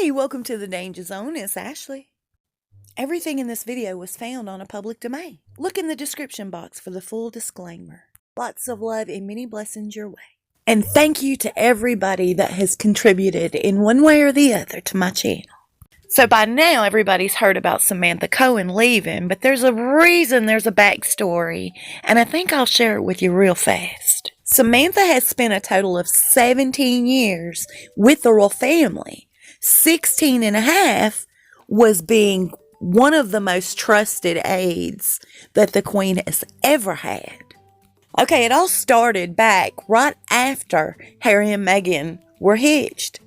Hey, welcome to the Danger Zone. It's Ashley. Everything in this video was found on a public domain. Look in the description box for the full disclaimer. Lots of love and many blessings your way. And thank you to everybody that has contributed in one way or the other to my channel. So by now, everybody's heard about Samantha Cohen leaving, but there's a reason, there's a backstory, and I think I'll share it with you real fast. Samantha has spent a total of 17 years with the royal family. 16 and a half was being one of the most trusted aides that the Queen has ever had. Okay, it all started back right after Harry and Meghan were hitched.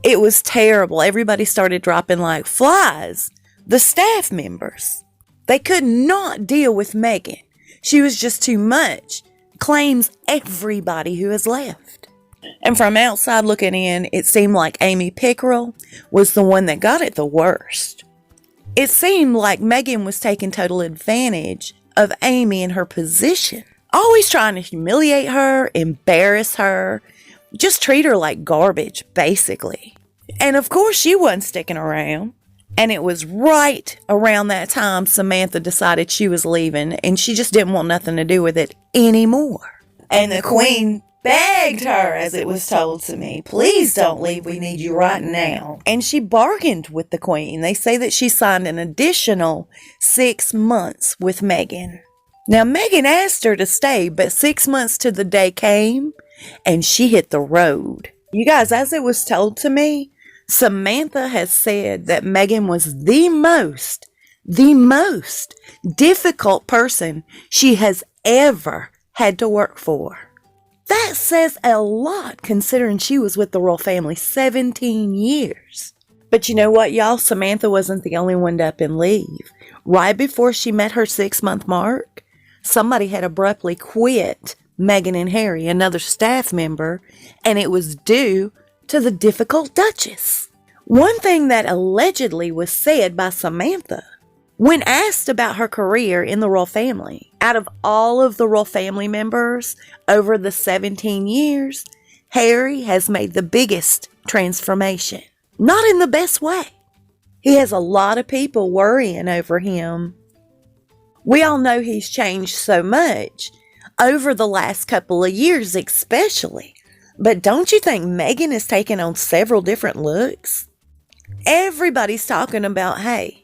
It was terrible. Everybody started dropping like flies. The staff members. They could not deal with Meghan. She was just too much. Claims everybody who has left. And from outside looking in, it seemed like Amy Pickerel was the one that got it the worst. It seemed like Meghan was taking total advantage of Amy in her position. Always trying to humiliate her, embarrass her, just treat her like garbage, basically. And of course, she wasn't sticking around. And it was right around that time Samantha decided she was leaving, and she just didn't want nothing to do with it anymore. And the Queen begged her, as it was told to me, please don't leave, we need you right now. And she bargained with the Queen. They say that she signed an additional 6 months with Meghan. Now, Meghan asked her to stay, but 6 months to the day came, and she hit the road. You guys, as it was told to me, Samantha has said that Meghan was the most difficult person she has ever had to work for. That says a lot considering she was with the royal family 17 years. But you know what, y'all? Samantha wasn't the only one to up and leave. Right before she met her 6-month mark, somebody had abruptly quit Meghan and Harry, another staff member, and it was due to the difficult Duchess. One thing that allegedly was said by Samantha, when asked about her career in the royal family, out of all of the royal family members over the 17 years, Harry has made the biggest transformation. Not in the best way. He has a lot of people worrying over him. We all know he's changed so much over the last couple of years especially. But don't you think Meghan has taken on several different looks? Everybody's talking about, hey,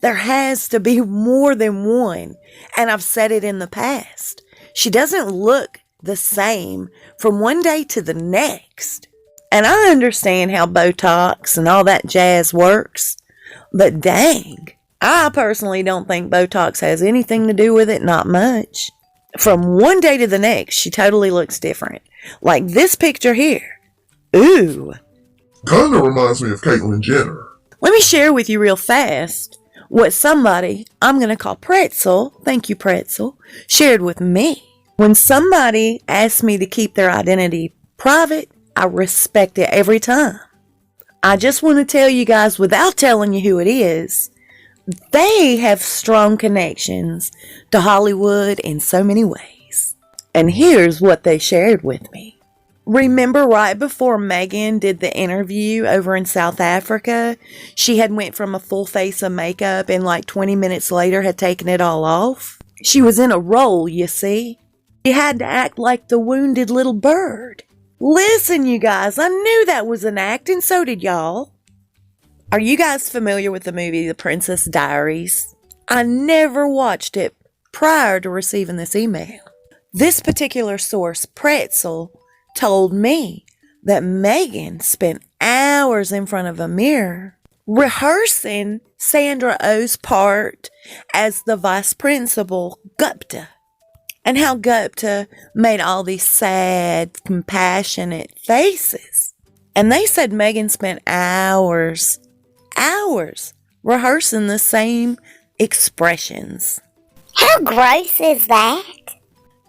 there has to be more than one. And I've said it in the past. She doesn't look the same from one day to the next. And I understand how Botox and all that jazz works. But dang, I personally don't think Botox has anything to do with it, not much. From one day to the next, she totally looks different. Like this picture here. Ooh. Kinda reminds me of Caitlyn Jenner. Let me share with you real fast what somebody, I'm going to call Pretzel, thank you Pretzel, shared with me. When somebody asks me to keep their identity private, I respect it every time. I just want to tell you guys, without telling you who it is, they have strong connections to Hollywood in so many ways. And here's what they shared with me. Remember right before Meghan did the interview over in South Africa, she had went from a full face of makeup and like 20 minutes later had taken it all off? She was in a role, you see. She had to act like the wounded little bird. Listen, you guys, I knew that was an act, and so did y'all. Are you guys familiar with the movie The Princess Diaries? I never watched it prior to receiving this email. This particular source, Pretzel, told me that Meghan spent hours in front of a mirror rehearsing Sandra Oh's part as the vice principal, Gupta. And how Gupta made all these sad, compassionate faces. And they said Meghan spent hours rehearsing the same expressions. How gross is that?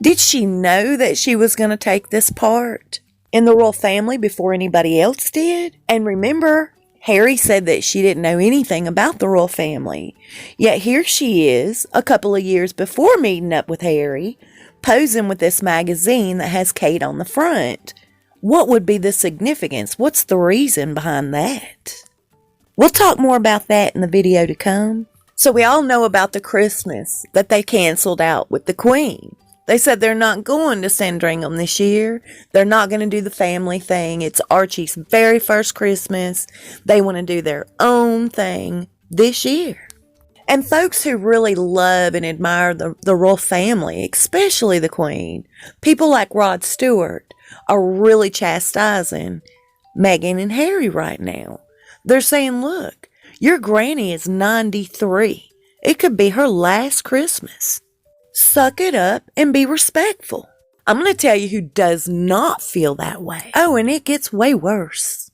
Did she know that she was going to take this part in the royal family before anybody else did? And remember, Harry said that she didn't know anything about the royal family. Yet here she is, a couple of years before meeting up with Harry, posing with this magazine that has Kate on the front. What would be the significance? What's the reason behind that? We'll talk more about that in the video to come. So we all know about the Christmas that they canceled out with the Queen. They said they're not going to Sandringham this year. They're not going to do the family thing. It's Archie's very first Christmas. They want to do their own thing this year. And folks who really love and admire the royal family, especially the Queen, people like Rod Stewart, are really chastising Meghan and Harry right now. They're saying, look, your granny is 93. It could be her last Christmas. Suck it up and be respectful. I'm going to tell you who does not feel that way. Oh, and it gets way worse.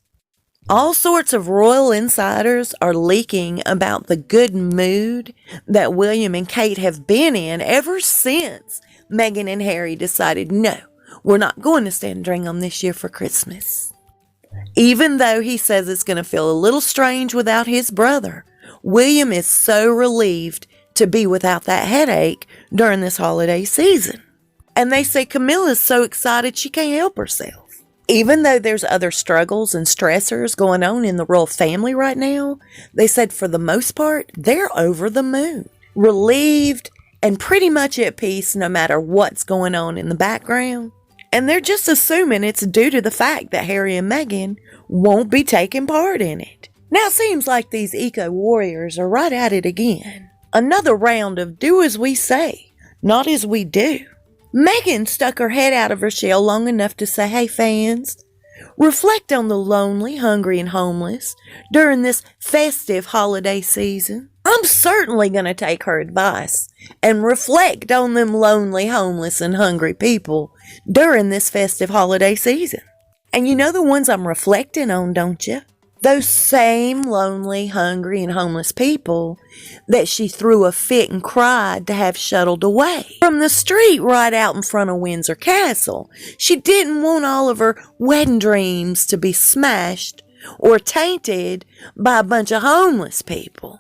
All sorts of royal insiders are leaking about the good mood that William and Kate have been in ever since Meghan and Harry decided, no, we're not going to Sandringham this year for Christmas. Even though he says it's going to feel a little strange without his brother, William is so relieved to be without that headache during this holiday season. And they say Camilla's so excited she can't help herself. Even though there's other struggles and stressors going on in the royal family right now, they said for the most part, they're over the moon, relieved, and pretty much at peace no matter what's going on in the background. And they're just assuming it's due to the fact that Harry and Meghan won't be taking part in it. Now it seems like these eco-warriors are right at it again. Another round of do as we say, not as we do. Meghan stuck her head out of her shell long enough to say, hey fans, reflect on the lonely, hungry, and homeless during this festive holiday season. I'm certainly going to take her advice and reflect on them lonely, homeless, and hungry people during this festive holiday season. And you know the ones I'm reflecting on, don't you? Those same lonely, hungry, and homeless people that she threw a fit and cried to have shuttled away from the street right out in front of Windsor Castle. She didn't want all of her wedding dreams to be smashed or tainted by a bunch of homeless people.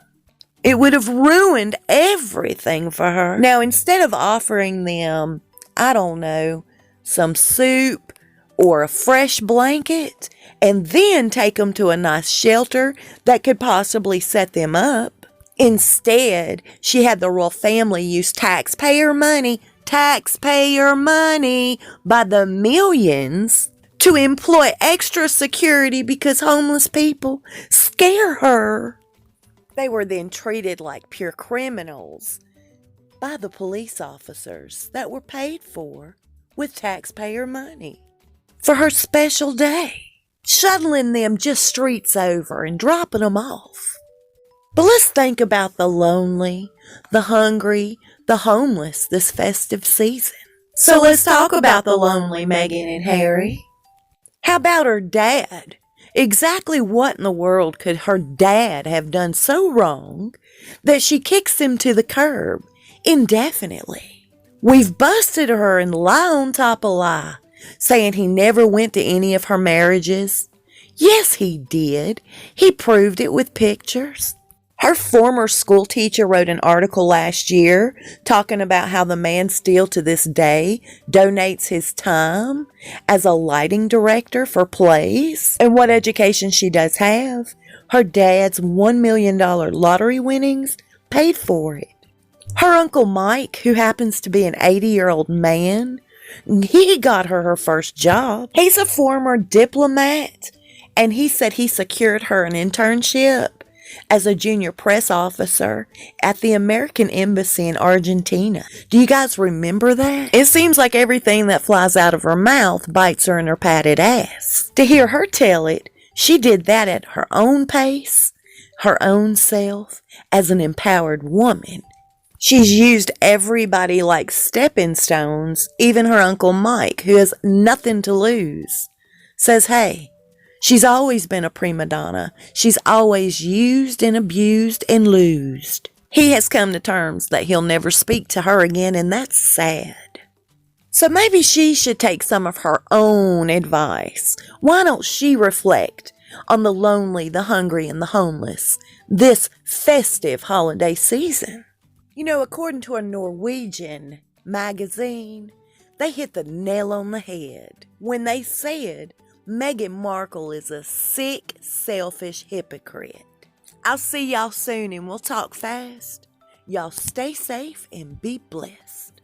It would have ruined everything for her. Now, instead of offering them, I don't know, some soup or a fresh blanket, and then take them to a nice shelter that could possibly set them up. Instead, she had the royal family use taxpayer money by the millions to employ extra security because homeless people scare her. They were then treated like pure criminals by the police officers that were paid for with taxpayer money for her special day, shuttling them just streets over and dropping them off. But let's think about the lonely, the hungry, the homeless this festive season. So let's talk about the lonely Meghan and Harry. How about her dad? Exactly what in the world could her dad have done so wrong that she kicks him to the curb indefinitely? We've busted her and lie on top of lie, saying he never went to any of her marriages. Yes, he did. He proved it with pictures. Her former school teacher wrote an article last year talking about how the man still to this day donates his time as a lighting director for plays and what education she does have. Her dad's $1 million lottery winnings paid for it. Her Uncle Mike, who happens to be an 80-year-old man, he got her first job. He's a former diplomat, and he said he secured her an internship as a junior press officer at the American Embassy in Argentina. Do you guys remember that? It seems like everything that flies out of her mouth bites her in her padded ass. To hear her tell it, she did that at her own pace, her own self, as an empowered woman. She's used everybody like stepping stones. Even her Uncle Mike, who has nothing to lose, says, hey, she's always been a prima donna. She's always used and abused and loosed. He has come to terms that he'll never speak to her again, and that's sad. So maybe she should take some of her own advice. Why don't she reflect on the lonely, the hungry, and the homeless this festive holiday season? You know, according to a Norwegian magazine, they hit the nail on the head when they said Meghan Markle is a sick, selfish hypocrite. I'll see y'all soon and we'll talk fast. Y'all stay safe and be blessed.